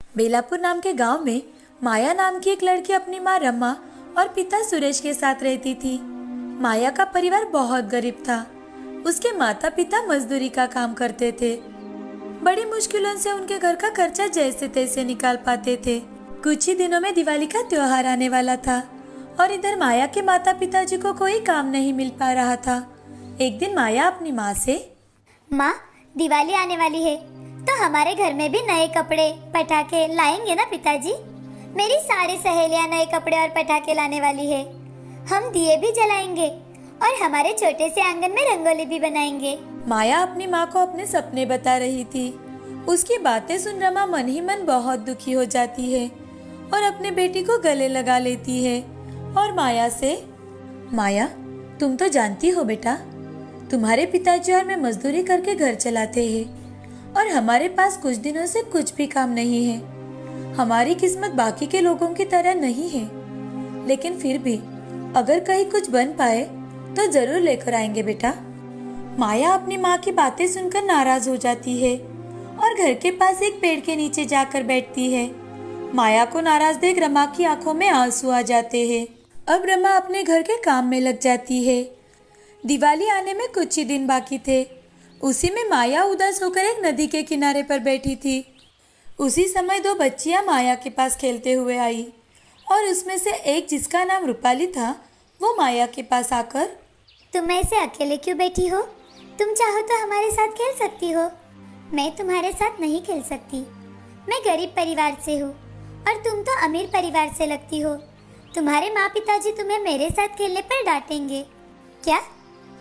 बेलापुर नाम के गांव में माया नाम की एक लड़की अपनी माँ रमा और पिता सुरेश के साथ रहती थी। माया का परिवार बहुत गरीब था। उसके माता पिता मजदूरी का काम करते थे। बड़ी मुश्किलों से उनके घर का खर्चा जैसे तैसे निकाल पाते थे। कुछ ही दिनों में दिवाली का त्योहार आने वाला था और इधर माया के माता पिताजी को कोई काम नहीं मिल पा रहा था। एक दिन माया अपनी माँ से, माँ, दिवाली आने वाली है तो हमारे घर में भी नए कपड़े पटाखे लाएंगे ना पिताजी? मेरी सारी सहेलियाँ नए कपड़े और पटाखे लाने वाली है। हम दिए भी जलाएंगे और हमारे छोटे से आंगन में रंगोली भी बनाएंगे। माया अपनी माँ को अपने सपने बता रही थी। उसकी बातें सुन रमा मन ही मन बहुत दुखी हो जाती है और अपने बेटी को गले लगा लेती है और माया से, माया, तुम तो जानती हो बेटा, तुम्हारे पिताजी और मैं मजदूरी करके घर चलाते हैं और हमारे पास कुछ दिनों से कुछ भी काम नहीं है। हमारी किस्मत बाकी के लोगों की तरह नहीं है, लेकिन फिर भी अगर कहीं कुछ बन पाए तो जरूर लेकर आएंगे बेटा। माया अपनी माँ की बातें सुनकर नाराज हो जाती है और घर के पास एक पेड़ के नीचे जाकर बैठती है। माया को नाराज देख रमा की आंखों में आंसू आ जाते हैं। अब रमा अपने घर के काम में लग जाती है। दिवाली आने में कुछ ही दिन बाकी थे। उसी में माया उदास होकर एक नदी के किनारे पर बैठी थी। उसी समय दो बच्चियां माया के पास खेलते हुए आई और उसमें से एक, जिसका नाम रूपाली था, वो माया के पास आकर, तुम ऐसे अकेले क्यों बैठी हो? तुम चाहो तो हमारे साथ खेल सकती हो। मैं तुम्हारे साथ नहीं खेल सकती। मैं गरीब परिवार से हूँ और तुम तो अमीर परिवार से लगती हो। तुम्हारे माँ पिताजी तुम्हें मेरे साथ खेलने पर डांटेंगे। क्या?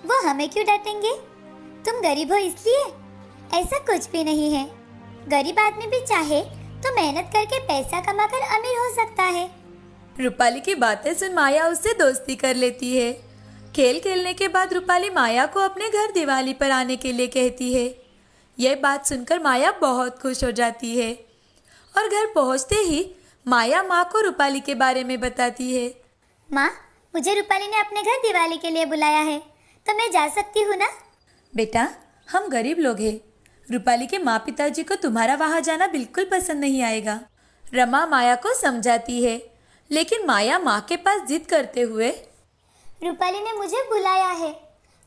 वो हमें क्यों डांटेंगे? तुम गरीब हो इसलिए? ऐसा कुछ भी नहीं है। गरीब आदमी भी चाहे तो मेहनत करके पैसा कमाकर अमीर हो सकता है। रूपाली की बातें सुन माया उससे दोस्ती कर लेती है। खेल खेलने के बाद रूपाली माया को अपने घर दिवाली पर आने के लिए कहती है। यह बात सुनकर माया बहुत खुश हो जाती है और घर पहुंचते ही माया माँ को रूपाली के बारे में बताती है। माँ, मुझे रूपाली ने अपने घर दिवाली के लिए बुलाया है, तो मैं जा सकती हूँ ना? बेटा, हम गरीब लोग हैं। रूपाली के माँ पिताजी को तुम्हारा वहाँ जाना बिल्कुल पसंद नहीं आएगा। रमा माया को समझाती है, लेकिन माया माँ के पास जिद करते हुए, रूपाली ने मुझे बुलाया है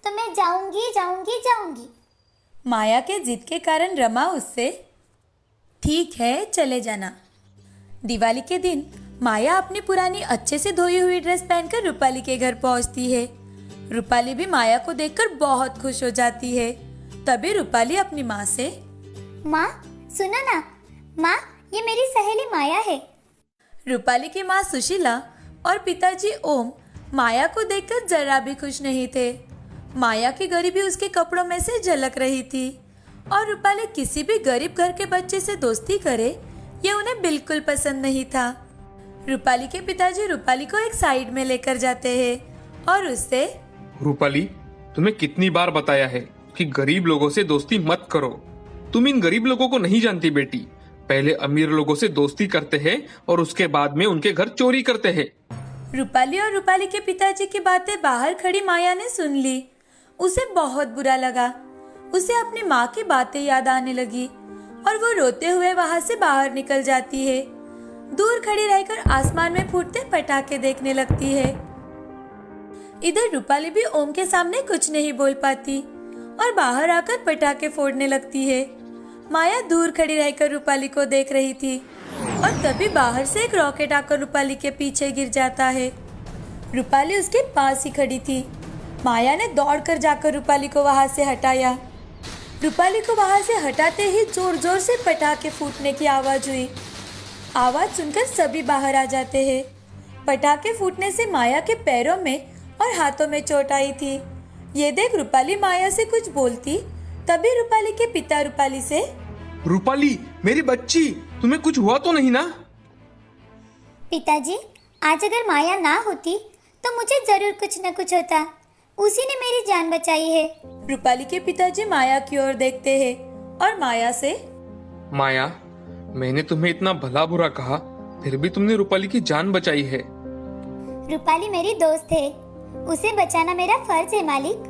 तो मैं जाऊंगी जाऊंगी जाऊंगी। माया के जिद के कारण रमा उससे, ठीक है चले जाना। दिवाली के दिन माया अपनी पुरानी अच्छे से धोई हुई ड्रेस पहनकर रूपाली के घर पहुंचती है। रूपाली भी माया को देखकर बहुत खुश हो जाती है। तभी रूपाली अपनी माँ से, माँ सुनो ना, माँ ये मेरी सहेली माया है। रूपाली की माँ सुशीला और पिताजी ओम माया को देखकर जरा भी खुश नहीं थे। माया की गरीबी उसके कपड़ों में से झलक रही थी और रूपाली किसी भी गरीब घर के बच्चे से दोस्ती करे ये उन्हें बिल्कुल पसंद नहीं था। रूपाली के पिताजी रूपाली को एक साइड में लेकर जाते हैं और उससे, रूपाली, तुम्हें कितनी बार बताया है कि गरीब लोगों से दोस्ती मत करो। तुम इन गरीब लोगों को नहीं जानती बेटी। पहले अमीर लोगों से दोस्ती करते हैं और उसके बाद में उनके घर चोरी करते हैं। रूपाली और रूपाली के पिताजी की बातें बाहर खड़ी माया ने सुन ली। उसे बहुत बुरा लगा। उसे अपनी माँ की बातें याद आने लगी और वो रोते हुए वहाँ से बाहर निकल जाती है। दूर खड़ी रहकर आसमान में फूटते पटाखे देखने लगती है। इधर रूपाली भी ओम के सामने कुछ नहीं बोल पाती और बाहर आकर पटाखे फोड़ने लगती है। माया दूर खड़ी रहकर रूपाली को देख रही थी और तभी बाहर से एक रॉकेट आकर रूपाली के पीछे गिर जाता है। रूपाली उसके पास ही खड़ी थी। माया ने दौड़कर जाकर रूपाली को वहां से हटाया। रूपाली को वहां से हटाते ही जोर जोर से पटाखे फूटने की आवाज हुई। आवाज सुनकर सभी बाहर आ जाते हैं। पटाखे फूटने से माया के पैरों में और हाथों में चोट आई थी। ये देख रूपाली माया से कुछ बोलती, तभी रूपाली के पिता रूपाली से, रूपाली मेरी बच्ची, तुम्हें कुछ हुआ तो नहीं ना? पिताजी, आज अगर माया ना होती तो मुझे जरूर कुछ न कुछ होता। उसी ने मेरी जान बचाई है। रूपाली के पिताजी माया की ओर देखते हैं और माया से, माया, मैंने तुम्हें इतना भला बुरा कहा, फिर भी तुमने रूपाली की जान बचाई है। रूपाली मेरी दोस्त है, उसे बचाना मेरा फर्ज है मालिक।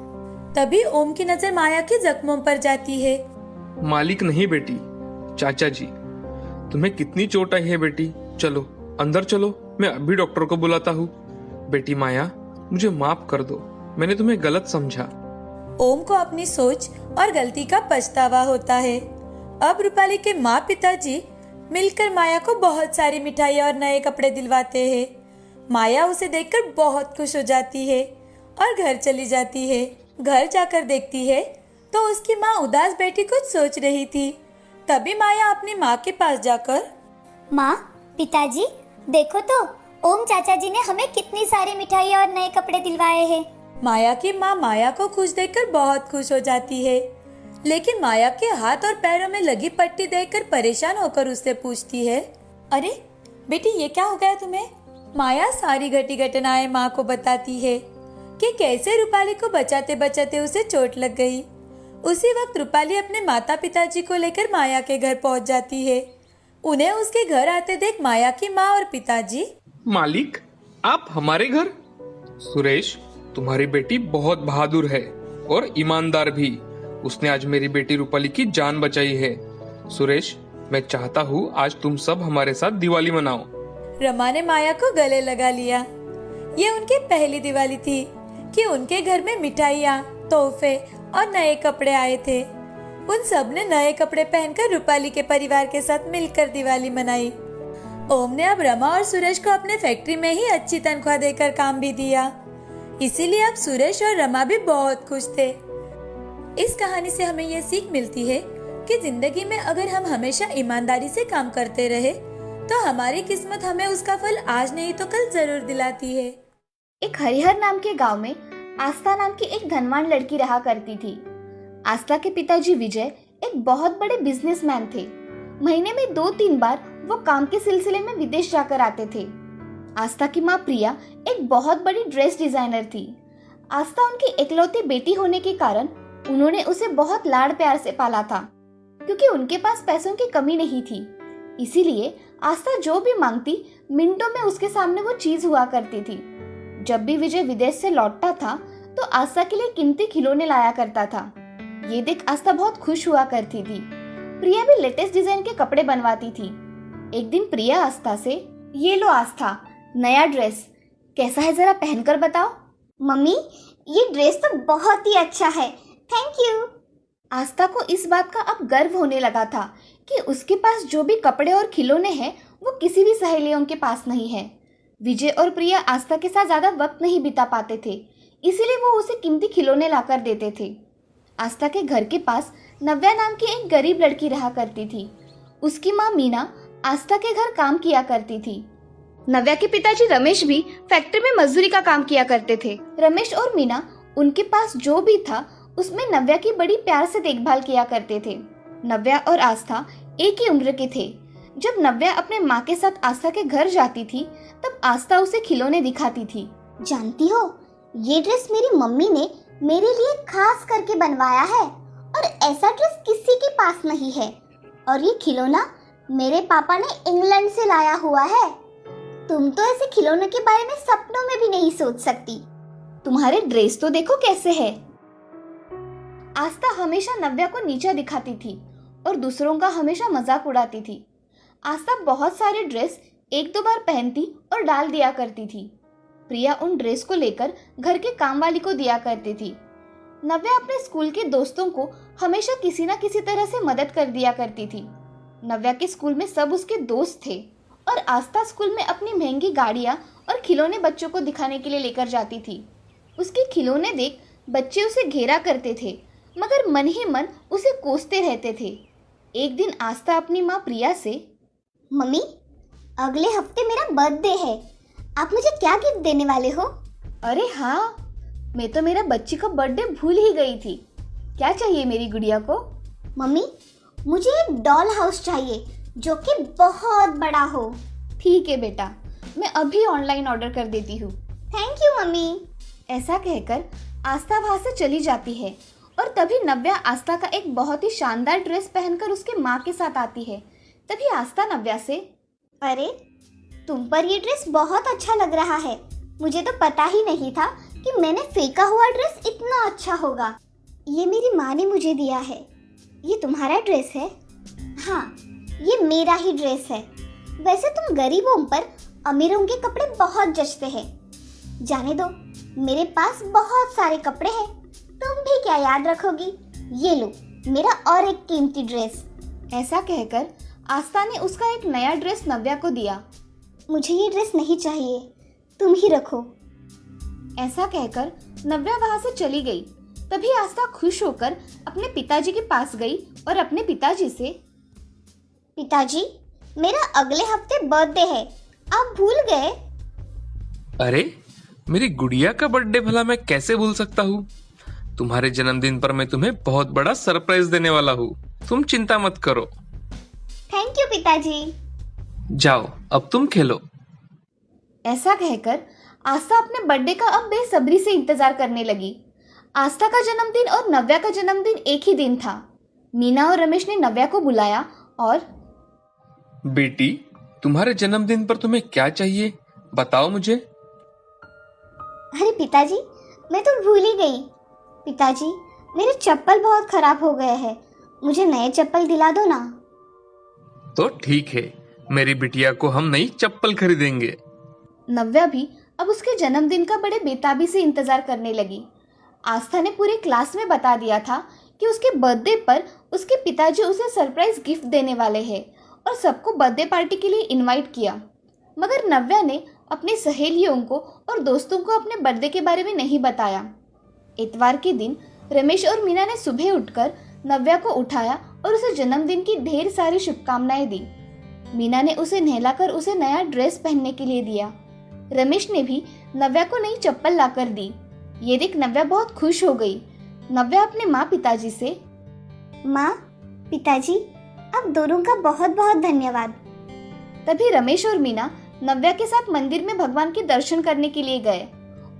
तभी ओम की नजर माया के जख्मों पर जाती है। मालिक नहीं बेटी, चाचा जी। तुम्हें कितनी चोट आई है बेटी? चलो अंदर चलो, मैं अभी डॉक्टर को बुलाता हूँ। बेटी माया, मुझे माफ कर दो, मैंने तुम्हें गलत समझा। ओम को अपनी सोच और गलती का पछतावा होता है। अब रूपाली के माँ पिताजी मिलकर माया को बहुत सारी मिठाइयाँ और नए कपड़े दिलवाते हैं। माया उसे देखकर बहुत खुश हो जाती है और घर चली जाती है। घर जाकर देखती है तो उसकी माँ उदास बैठी कुछ सोच रही थी। तभी माया अपनी माँ के पास जाकर, माँ, पिताजी, देखो तो ओम चाचा जी ने हमें कितनी सारी मिठाइयाँ और नए कपड़े दिलवाए हैं। माया की माँ माया को खुश देखकर बहुत खुश हो जाती है, लेकिन माया के हाथ और पैरों में लगी पट्टी देखकर परेशान होकर उससे पूछती है, अरे बेटी, ये क्या हो गया तुम्हें? माया सारी घटी घटनाएं माँ को बताती है कि कैसे रूपाली को बचाते बचाते उसे चोट लग गई। उसी वक्त रूपाली अपने माता पिताजी को लेकर माया के घर पहुंच जाती है। उन्हें उसके घर आते देख माया की माँ और पिताजी, मालिक, आप हमारे घर? सुरेश, तुम्हारी बेटी बहुत बहादुर है और ईमानदार भी। उसने आज मेरी बेटी रूपाली की जान बचाई है। सुरेश, मैं चाहता हूँ आज तुम सब हमारे साथ दिवाली मनाओ। रमा ने माया को गले लगा लिया। ये उनकी पहली दिवाली थी कि उनके घर में मिठाइयाँ, तोहफे और नए कपड़े आए थे। उन सब ने नए कपड़े पहनकर रूपाली के परिवार के साथ मिलकर दिवाली मनाई। ओम ने अब रमा और सुरेश को अपने फैक्ट्री में ही अच्छी तनख्वाह देकर काम भी दिया। इसीलिए अब सुरेश और रमा भी बहुत खुश थे। इस कहानी से हमें यह सीख मिलती है कि जिंदगी में अगर हम हमेशा ईमानदारी से काम करते रहे तो हमारी किस्मत हमें उसका फल आज नहीं तो कल जरूर दिलाती है। एक हरिहर नाम के गांव में आस्था नाम की एक धनवान लड़की रहा करती थी। आस्था के पिताजी विजय एक बहुत बड़े बिजनेसमैन थे। महीने में 2-3 बार वो काम के सिलसिले में विदेश जाकर आते थे। आस्था की माँ प्रिया एक बहुत बड़ी ड्रेस डिजाइनर थी। आस्था उनकी इकलौती बेटी होने के कारण उन्होंने उसे बहुत लाड़ प्यार से पाला था, क्योंकि उनके पास पैसों की कमी नहीं थी। इसीलिए आस्था जो भी मांगती मिनटों में उसके सामने वो चीज हुआ करती थी। जब भी विजय विदेश से लौटता था तो आस्था के लिए कीमती खिलौने लाया करता था। ये देख आस्था बहुत खुश हुआ करती थी। प्रिया भी लेटेस्ट डिजाइन के कपड़े बनवाती थी। एक दिन प्रिया आस्था से, ये लो आस्था, नया ड्रेस, कैसा है जरा पहनकर बताओ। मम्मी, ये ड्रेस तो बहुत ही अच्छा है, थैंक यू। आस्था को इस बात का अब गर्व होने लगा था कि उसके पास जो भी कपड़े और खिलौने हैं वो किसी भी सहेलियों के पास नहीं है। विजय और प्रिया आस्था के साथ ज्यादा वक्त नहीं बिता पाते थे, इसीलिए वो उसे कीमती खिलौने लाकर देते थे। आस्था के घर के पास नव्या नाम की एक गरीब लड़की रहा करती थी। उसकी माँ मीना आस्था के घर काम किया करती थी। नव्या के पिताजी रमेश भी फैक्ट्री में मजदूरी का काम किया करते थे। रमेश और मीना उनके पास जो भी था उसमें नव्या की बड़ी प्यार से देखभाल किया करते थे। नव्या और आस्था एक ही उम्र के थे। जब नव्या अपने माँ के साथ आस्था के घर जाती थी तब आस्था उसे खिलौने दिखाती थी। जानती हो, ये ड्रेस मेरी मम्मी ने मेरे लिए खास करके बनवाया है और ऐसा ड्रेस किसी के पास नहीं है। और ये खिलौना मेरे पापा ने इंग्लैंड से लाया हुआ है। तुम तो ऐसे खिलौनों के बारे में सपनों में भी नहीं सोच सकती। तुम्हारे ड्रेस तो देखो कैसे है। आस्था हमेशा नव्या को नीचा दिखाती थी और दूसरों का हमेशा मजाक उड़ाती थी। आस्था बहुत सारे ड्रेस 1-2 बार पहनती और डाल दिया करती थी। प्रिया उन ड्रेस को लेकर घर के काम वाली को दिया करती थी। नव्या अपने स्कूल के दोस्तों को हमेशा किसी न किसी तरह से मदद कर दिया करती थी। नव्या के स्कूल में सब उसके दोस्त थे और आस्था स्कूल में अपनी महंगी गाड़ियाँ और खिलौने बच्चों को दिखाने के लिए लेकर जाती थी। उसके खिलौने देख बच्चे उसे घेरा करते थे, मगर मन ही मन उसे कोसते रहते थे। एक दिन आस्था अपनी माँ प्रिया से, मम्मी, अगले हफ्ते मेरा बर्थडे है, आप मुझे क्या गिफ्ट देने वाले हो? अरे हाँ, मैं तो मेरा बच्ची का बर्थडे भूल ही गई थी। क्या चाहिए मेरी गुड़िया को? मम्मी, मुझे एक डॉल हाउस चाहिए जो कि बहुत बड़ा हो। ठीक है बेटा, मैं अभी ऑनलाइन ऑर्डर कर देती हूँ। Thank you mummy. ऐसा कहकर आस्था वहाँ से चली जाती है और तभी नव्या आस्था का एक बहुत ही शानदार ड्रेस पहनकर उसके माँ के साथ आती है। तभी आस्था नव्या से, अरे तुम पर ये ड्रेस बहुत अच्छा लग रहा है। मुझे तो पता ही नहीं था कि मैंने फेंका हुआ ड्रेस इतना अच्छा होगा। ये मेरी माँ ने मुझे दिया है। ये तुम्हारा ड्रेस है? हाँ, ये मेरा ही ड्रेस है। वैसे तुम गरीबों पर अमीरों के कपड़े बहुत जचते हैं। जाने दो, मेरे पास बहुत सारे कपड़े हैं, तुम भी क्या याद रखोगी। ये लो मेरा और एक कीमती ड्रेस। ऐसा कहकर आस्था ने उसका एक नया ड्रेस नव्या को दिया। मुझे ये ड्रेस नहीं चाहिए, तुम ही रखो। ऐसा कहकर नव्या वहां से चली गई। तभी आस्था खुश होकर अपने पिताजी के पास गई और अपने पिताजी से, पिताजी, मेरा अगले हफ्ते बर्थडे है, आप भूल गए? अरे, मेरी गुड़िया का बर्थडे भला मैं कैसे भूल सकता हूँ। तुम्हारे जन्मदिन पर मैं तुम्हें बहुत बड़ा सरप्राइज देने वाला हूँ, तुम चिंता मत करो। थैंक यू पिताजी। जाओ, अब तुम खेलो। ऐसा कहकर आस्था अपने बर्थडे का अब बेसब्री से इंतजार करने लगी। आस्था का जन्मदिन और नव्या का जन्मदिन एक ही दिन था। मीना और रमेश ने नव्या को बुलाया और, बेटी, तुम्हारे जन्मदिन पर तुम्हें क्या चाहिए, बताओ मुझे। अरे पिताजी, मैं तो भूल ही गई। पिताजी, मेरे चप्पल बहुत खराब हो गए हैं, मुझे नए चप्पल दिला दो ना। तो ठीक है, मेरी बिटिया को हम नई चप्पल खरीदेंगे। नव्या भी अब उसके जन्मदिन का बड़े बेताबी से इंतजार करने लगी। आस्था ने पूरे क्लास में बता दिया था कि उसके बर्थडे पर उसके पिताजी उसे सरप्राइज गिफ्ट देने वाले हैं और सबको बर्थडे पार्टी के लिए इनवाइट किया। मगर नव्या ने अपनी सहेलियों को और दोस्तों को अपने बर्थडे के बारे में नहीं बताया। इतवार के दिन रमेश और मीना ने सुबह उठकर नव्या को उठाया और उसे जन्मदिन की ढेर सारी शुभकामनाएं दी। मीना ने उसे नहलाकर उसे नया ड्रेस पहनने के लिए दिया। रमेश ने भी नव्या को नई चप्पल लाकर दी। ये देख नव्या बहुत खुश हो गई। नव्या अपने माँ पिताजी से, माँ, पिताजी, आप दोनों का बहुत बहुत धन्यवाद। तभी रमेश और मीना नव्या के साथ मंदिर में भगवान के दर्शन करने के लिए गए।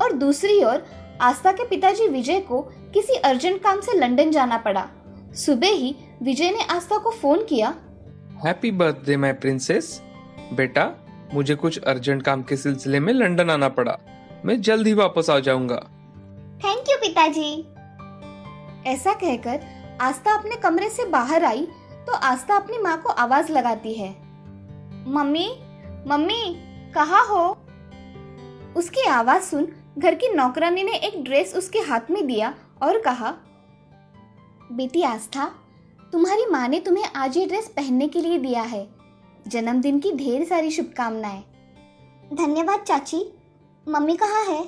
और दूसरी ओर आस्था के पिताजी विजय को किसी अर्जेंट काम से लंदन जाना पड़ा। सुबह ही विजय ने आस्था को फोन किया। Happy birthday my princess. बेटा, मुझे कुछ अर्जेंट काम के सिलसिले में लंदन आना पड़ा, मैं जल्द ही वापस आ जाऊंगा। थैंक यू पिताजी। ऐसा कहकर आस्था अपने कमरे से बाहर आई तो आस्था अपनी माँ को आवाज लगाती है, मम्मी, मम्मी, कहाँ हो? उसकी आवाज सुन घर की नौकरानी ने एक ड्रेस उसके हाथ में दिया और कहा, बेटी आस्था, तुम्हारी माँ ने तुम्हें आज ये ड्रेस पहनने के लिए दिया है। जन्मदिन की ढेर सारी शुभकामनाएं। धन्यवाद चाची। मम्मी कहाँ है?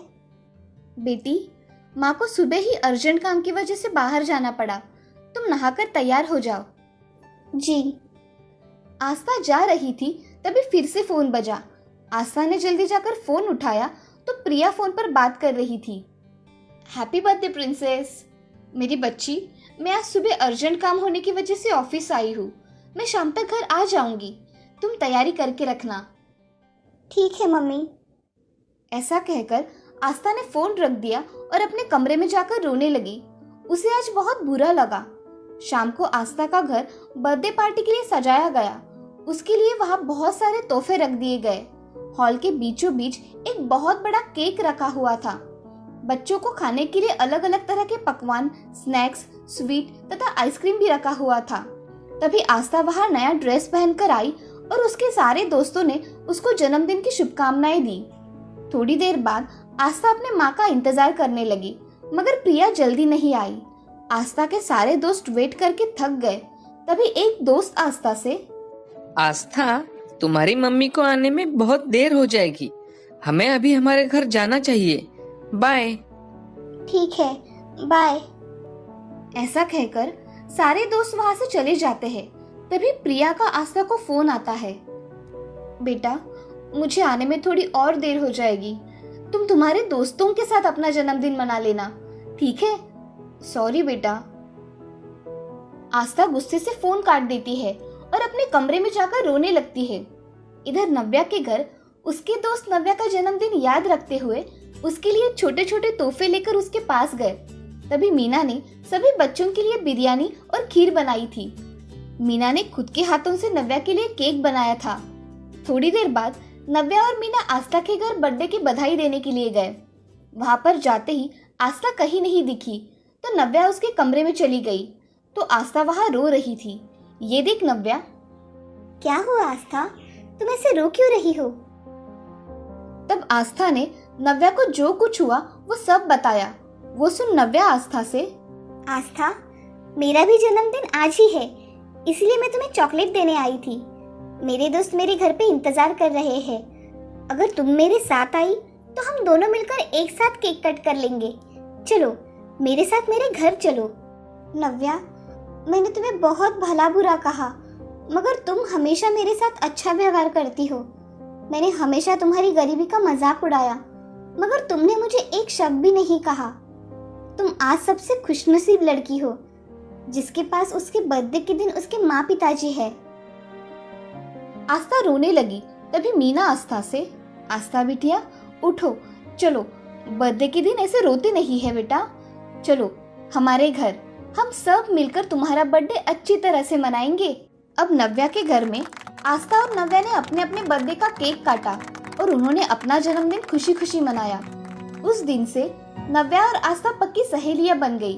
बेटी, माँ को सुबह ही अर्जेंट काम की वजह से बाहर जाना पड़ा, तुम नहाकर तैयार हो जाओ। जी। आस्था जा रही थी तभी फिर से फोन बजा। आस्था ने जल्दी जाकर फोन उठाया तो प्रिया फोन पर बात कर रही थी। Happy birthday princess. मेरी बच्ची, मैं आज सुबह अर्जेंट काम होने की वजह से ऑफिस आई हूँ, मैं शाम तक घर आ जाऊंगी, तुम तैयारी करके रखना। ठीक है मम्मी। ऐसा कहकर आस्था ने फोन रख दिया और अपने कमरे में जाकर रोने लगी। उसे आज बहुत बुरा लगा। शाम को आस्था का घर बर्थडे पार्टी के लिए सजाया गया। उसके लिए वहां बहुत सारे तोहफे रख दिए गए। हॉल के बीचों बीच एक बहुत बड़ा केक रखा हुआ था। बच्चों को खाने के लिए अलग अलग तरह के पकवान, स्नैक्स, स्वीट तथा आइसक्रीम भी रखा हुआ था। तभी आस्था वहां नया ड्रेस पहनकर आई और उसके सारे दोस्तों ने उसको जन्मदिन की शुभकामनाएं दी। थोड़ी देर बाद आस्था अपने माँ का इंतजार करने लगी, मगर प्रिया जल्दी नहीं आई। आस्था के सारे दोस्त वेट करके थक गए। तभी एक दोस्त आस्था से, आस्था, तुम्हारी मम्मी को आने में बहुत देर हो जाएगी, हमें अभी हमारे घर जाना चाहिए, बाय। ठीक है, बाय। ऐसा कहकर सारे दोस्त वहां से चले जाते हैं। तभी प्रिया का आस्था को फोन आता है, बेटा, मुझे आने में थोड़ी और देर हो जाएगी, तुम तुम्हारे दोस्तों के साथ अपना जन्मदिन मना लेना, ठीक है? सॉरी बेटा। आस्था गुस्से से फोन काट देती है और अपने कमरे में जाकर रोने लगती है। इधर नव्या के घर उसके दोस्त नव्या का जन्मदिन याद रखते हुए उसके लिए छोटे छोटे तोहफे लेकर उसके पास गए। तभी मीना ने सभी बच्चों के लिए बिरयानी और खीर बनाई थी। मीना ने खुद के हाथों से नव्या के लिए केक बनाया था। थोड़ी देर बाद नव्या और मीना आस्था के घर बर्थडे की बधाई देने के लिए गए। वहां पर जाते ही आस्था कहीं नहीं दिखी तो नव्या उसके कमरे में चली गई तो आस्था वहां रो रही थी। ये देख नव्या, क्या हुआ आस्था, तुम ऐसे रो क्यों रही हो? तब आस्था ने नव्या को जो कुछ हुआ वो सब बताया। वो सुन नव्या आस्था से, आस्था, मेरा भी जन्मदिन आज ही है, इसलिए मैं तुम्हें चॉकलेट देने आई थी। मेरे दोस्त मेरे घर पे इंतजार कर रहे हैं। अगर तुम मेरे साथ आई तो हम दोनों मिलकर एक साथ केक कट कर लेंगे। चलो मेरे साथ मेरे घर चलो। नव्या, मैंने तुम्हें बहुत भला बुरा कहा, मगर तुम हमेशा मेरे साथ अच्छा व्यवहार करती हो। मैंने हमेशा तुम्हारी गरीबी का मजाक उड़ाया, मगर तुमने मुझे एक शब्द भी नहीं कहा। तुम आज सबसे खुशनसीब लड़की हो जिसके पास उसके बर्थडे के दिन उसके माँ पिताजी है। आस्था रोने लगी। तभी मीना आस्था से, आस्था बिटिया उठो, चलो बर्थडे के दिन ऐसे रोते नहीं है बेटा। चलो हमारे घर, हम सब मिलकर तुम्हारा बर्थडे अच्छी तरह से मनाएंगे। अब नव्या के घर में आस्था और नव्या ने अपने अपने बर्थडे का केक काटा और उन्होंने अपना जन्मदिन खुशी खुशी मनाया। उस दिन से नव्या और आस्था पक्की सहेलियां बन गई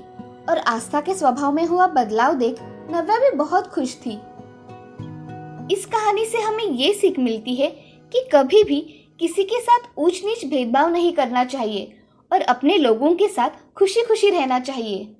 और आस्था के स्वभाव में हुआ बदलाव देख नव्या भी बहुत खुश थी। इस कहानी से हमें ये सीख मिलती है कि कभी भी किसी के साथ ऊंच नीच भेदभाव नहीं करना चाहिए और अपने लोगों के साथ खुशी खुशी रहना चाहिए।